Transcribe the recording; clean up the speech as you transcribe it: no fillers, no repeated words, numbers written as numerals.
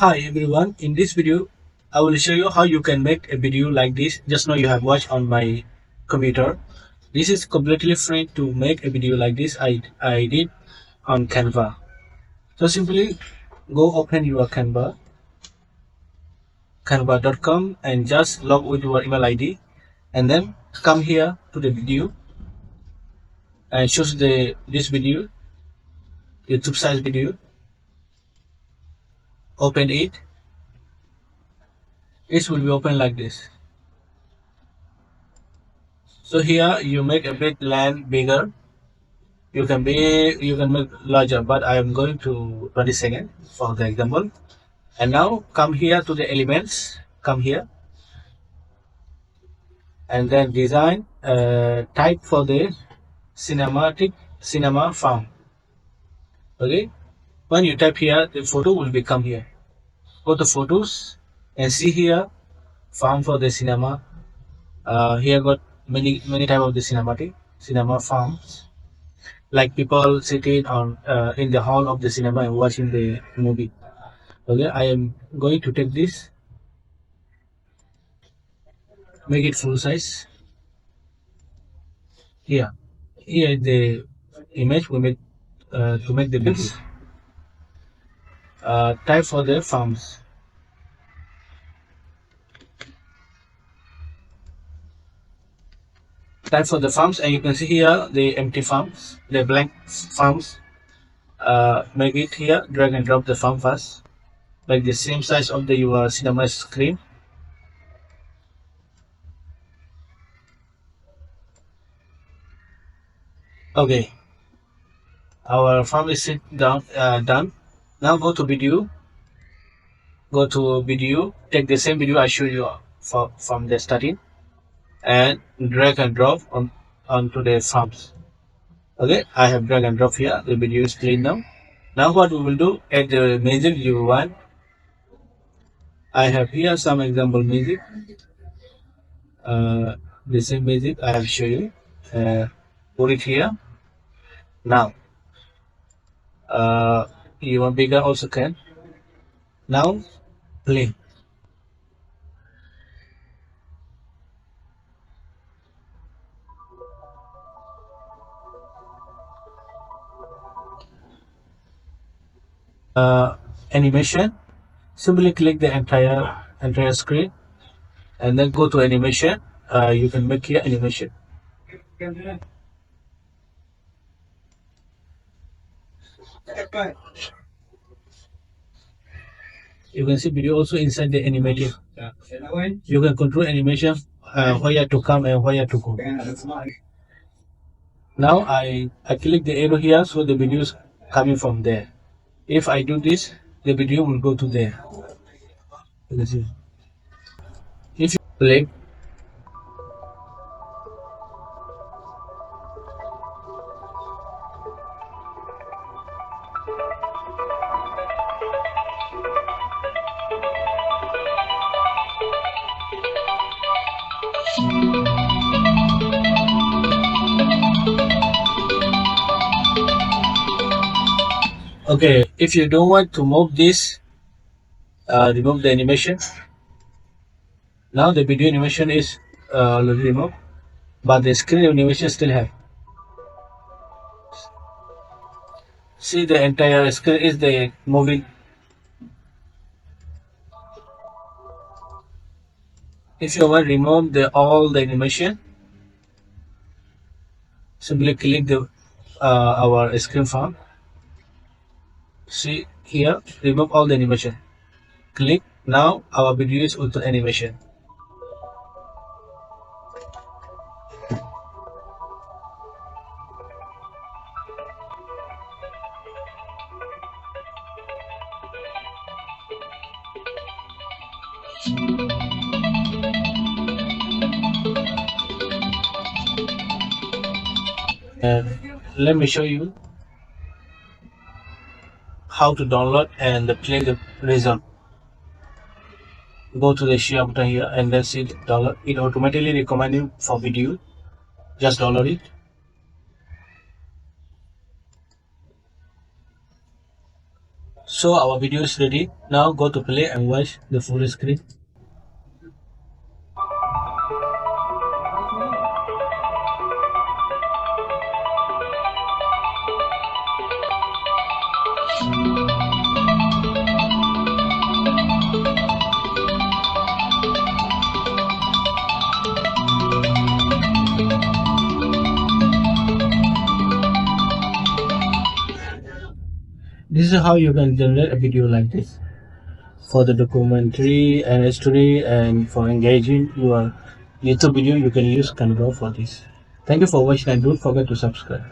Hi everyone, in this video I will show you how you can make a video like this. Just now you have watched on my computer. This is completely free to make a video like this. I did on Canva. So simply go open your canva.com and just log with your email ID and then come here to the video and choose this video, YouTube size video. Open it. It will be open like this. So here you make a bit land bigger. You can make larger, but I am going to 22nd for the example. And now come here to the elements, come here and then design, type for the cinema farm. Okay, when you type here the photo will become here. Go to photos and see here farm for the cinema. Here got many type of the cinema farms, like people sitting on in the hall of the cinema and watching the movie. Okay, I am going to take this, make it full size. Here the image we made to make the video. Type for the farms. Type for the farms, and you can see here the empty farms, the blank farms. Make it here, drag and drop the farm first, like the same size of the your cinema screen. Okay, our farm is sit down done. Now go to video. Go to video. Take the same video I showed you from the starting and drag and drop onto the farms. Okay, I have drag and drop here. The video is clean now. Now what we will do, at the music you want, I have here some example music. The same music I have shown you. Put it here. Now you want bigger also can. Now play. Animation. Simply click the entire screen and then go to animation. You can make here animation. You can see video also inside the animation. You can control animation, where to come and where to go. Now I click the arrow here, so the video is coming from there. If I do this, the video will go to there. You can see. If you play, okay, if you don't want to move this, remove the animation. Now the video animation is already removed, but the screen animation still have. See, the entire screen is the moving. If you want to remove all the animation, simply click the our screen farm. See here, remove all the animation. Click. Now our video is with animation. And let me show you how to download and play the result. Go to the share button here and then see download. It automatically recommend you for video. Just download it. So our video is ready. Now go to play and watch the full screen. This is how you can generate a video like this. For the documentary and story and for engaging your YouTube video, you can use Canva for this. Thank you for watching and don't forget to subscribe.